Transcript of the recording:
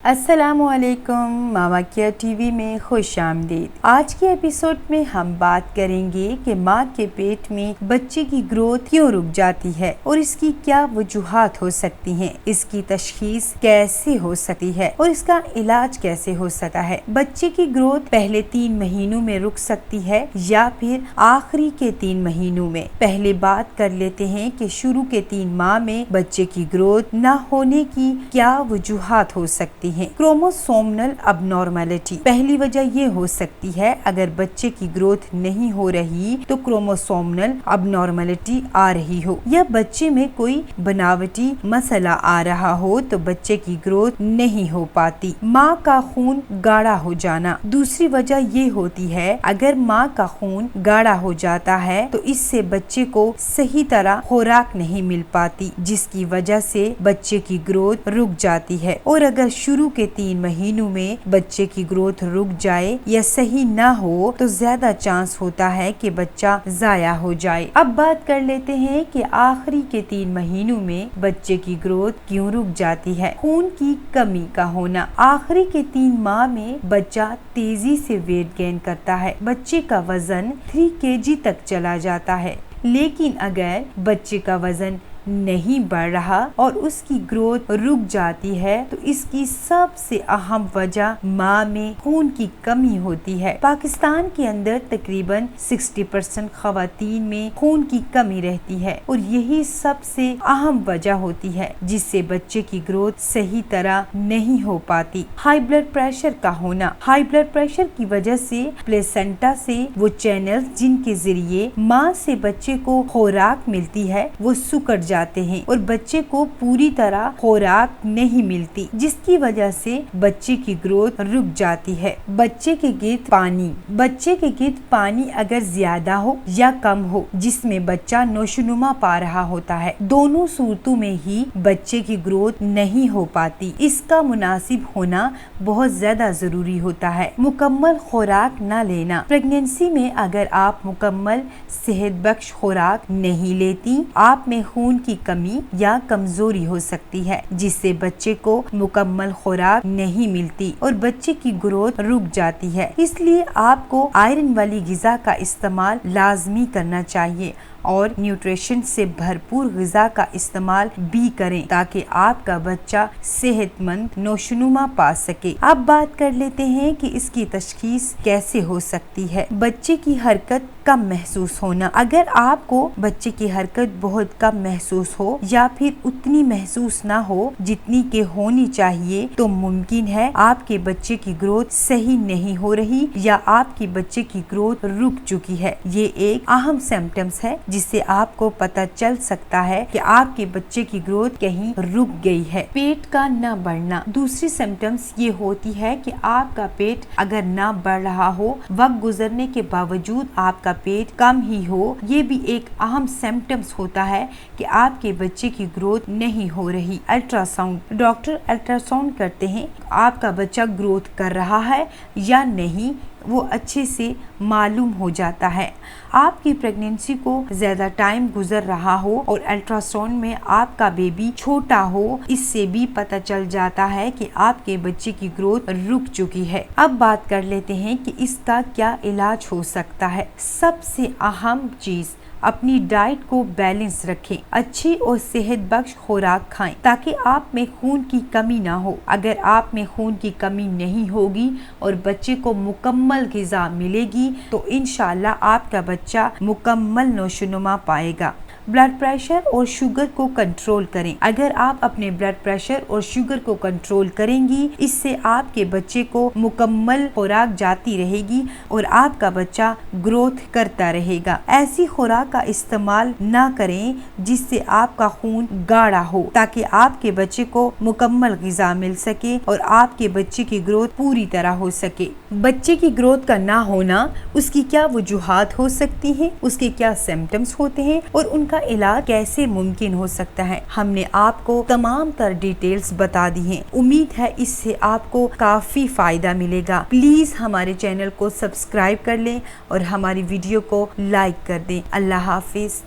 السلام علیکم، ماما care T V میں خوش آمدید۔ آج کے ایپیسوڈ میں ہم بات کریں گے کہ ماں کے پیٹ میں بچے کی گروتھ کیوں رک جاتی ہے اور اس کی کیا وجوہات ہو سکتی ہیں، اس کی تشخیص کیسے ہو سکتی ہے اور اس کا علاج کیسے ہو سکتا ہے۔ بچے کی گروتھ پہلے 3 مہینوں میں رک سکتی ہے یا پھر آخری کے 3 مہینوں میں۔ پہلے بات کر لیتے ہیں کہ شروع کے 3 ماہ میں بچے کی گروتھ نہ ہونے کی کیا وجوہات ہو سکتی ہیں۔ کروموسومل اب نارملٹی پہلی وجہ یہ ہو سکتی ہے، اگر بچے کی گروتھ نہیں ہو رہی تو کروموسومل اب نارملٹی آ رہی ہو یا بچے میں کوئی بناوٹی مسئلہ آ رہا ہو تو بچے کی گروتھ نہیں ہو پاتی۔ ماں کا خون گاڑھا ہو جانا دوسری وجہ یہ ہوتی ہے، اگر ماں کا خون گاڑھا ہو جاتا ہے تو اس سے بچے کو صحیح طرح خوراک نہیں مل پاتی، جس کی وجہ سے بچے کی گروتھ رک جاتی ہے۔ اور اگر شروع کے 3 مہینوں میں بچے کی گروتھ رک جائے یا صحیح نہ ہو تو زیادہ چانس ہوتا ہے کہ بچہ ضائع ہو جائے۔ اب بات کر لیتے ہیں کہ آخری کے 3 مہینوں میں بچے کی گروتھ کیوں رک جاتی ہے۔ خون کی کمی کا ہونا آخری کے 3 ماہ میں بچہ تیزی سے ویٹ گین کرتا ہے، بچے کا وزن 3 kg تک چلا جاتا ہے، لیکن اگر بچے کا وزن نہیں بڑھ رہا اور اس کی گروتھ رک جاتی ہے تو اس کی سب سے اہم وجہ ماں میں خون کی کمی ہوتی ہے۔ پاکستان کے اندر تقریباً 60% خواتین میں خون کی کمی رہتی ہے اور یہی سب سے اہم وجہ ہوتی ہے جس سے بچے کی گروتھ صحیح طرح نہیں ہو پاتی۔ ہائی بلڈ پریشر کا ہونا ہائی بلڈ پریشر کی وجہ سے پلیسنٹا سے وہ چینل جن کے ذریعے ماں سے بچے کو خوراک ملتی ہے وہ سکڑ جاتے ہیں اور بچے کو پوری طرح خوراک نہیں ملتی، جس کی وجہ سے بچے کی گروتھ رک جاتی ہے۔ بچے کے گرد پانی اگر زیادہ ہو یا کم ہو جس میں بچہ نوشونما پا رہا ہوتا ہے، دونوں صورتوں میں ہی بچے کی گروتھ نہیں ہو پاتی۔ اس کا مناسب ہونا بہت زیادہ ضروری ہوتا ہے۔ مکمل خوراک نہ لینا پریگنینسی میں اگر آپ مکمل صحت بخش خوراک نہیں لیتی، آپ میں خون کی کمی یا کمزوری ہو سکتی ہے جس سے بچے کو مکمل خوراک نہیں ملتی اور بچے کی گروتھ رک جاتی ہے۔ اس لیے آپ کو آئرن والی غذا کا استعمال لازمی کرنا چاہیے اور نیوٹریشن سے بھرپور غذا کا استعمال بھی کریں تاکہ آپ کا بچہ صحت مند نوشونما پا سکے۔ اب بات کر لیتے ہیں کہ اس کی تشخیص کیسے ہو سکتی ہے۔ بچے کی حرکت کم محسوس ہونا اگر آپ کو بچے کی حرکت بہت کم محسوس ہو یا پھر اتنی محسوس نہ ہو جتنی کہ ہونی چاہیے تو ممکن ہے آپ کے بچے کی گروتھ صحیح نہیں ہو رہی یا آپ کے بچے کی گروتھ رک چکی ہے۔ یہ ایک اہم سمپٹمز ہے جس سے آپ کو پتہ چل سکتا ہے کہ آپ کے بچے کی گروتھ کہیں رک گئی ہے۔ پیٹ کا نہ بڑھنا دوسری سمپٹمز یہ ہوتی ہے کہ آپ کا پیٹ اگر نہ بڑھ رہا ہو، وقت گزرنے کے باوجود آپ کا پیٹ کم ہی ہو، یہ بھی ایک اہم سمپٹمز ہوتا ہے کہ آپ کے بچے کی گروتھ نہیں ہو رہی۔ Ultra sound doctor ultra sound کرتے ہیں آپ کا بچہ گروتھ کر رہا ہے یا نہیں، وہ اچھے سے معلوم ہو جاتا ہے۔ آپ کی پریگنینسی کو زیادہ ٹائم گزر رہا ہو اور الٹرا ساؤنڈ میں آپ کا بیبی چھوٹا ہو، اس سے بھی پتہ چل جاتا ہے کہ آپ کے بچے کی گروتھ رک چکی ہے۔ اب بات کر لیتے ہیں کہ اس کا کیا علاج ہو سکتا ہے۔ سب سے اہم چیز اپنی ڈائٹ کو بیلنس رکھیں، اچھی اور صحت بخش خوراک کھائیں تاکہ آپ میں خون کی کمی نہ ہو۔ اگر آپ میں خون کی کمی نہیں ہوگی اور بچے کو مکمل غذا ملے گی تو انشاءاللہ آپ کا بچہ مکمل نوشونما پائے گا۔ بلڈ پریشر اور شوگر کو کنٹرول کریں اگر آپ اپنے بلڈ پریشر اور شوگر کو کنٹرول کریں گی، اس سے آپ کے بچے کو مکمل خوراک جاتی رہے گی اور آپ کا بچہ گروتھ کرتا رہے گا۔ ایسی خوراک کا استعمال نہ کریں جس سے آپ کا خون گاڑھا ہو تاکہ آپ کے بچے کو مکمل غذا مل سکے اور آپ کے بچے کی گروتھ پوری طرح ہو سکے۔ بچے کی گروتھ کا نہ ہونا، اس کی کیا وجوہات ہو سکتی ہیں، اس کے کیا سمپٹمز ہوتے ہیں اور ان کا علاج کیسے ممکن ہو سکتا ہے، ہم نے آپ کو تمام تر ڈیٹیلز بتا دی ہیں۔ امید ہے اس سے آپ کو کافی فائدہ ملے گا۔ پلیز ہمارے چینل کو سبسکرائب کر لیں اور ہماری ویڈیو کو لائک کر دیں۔ اللہ حافظ۔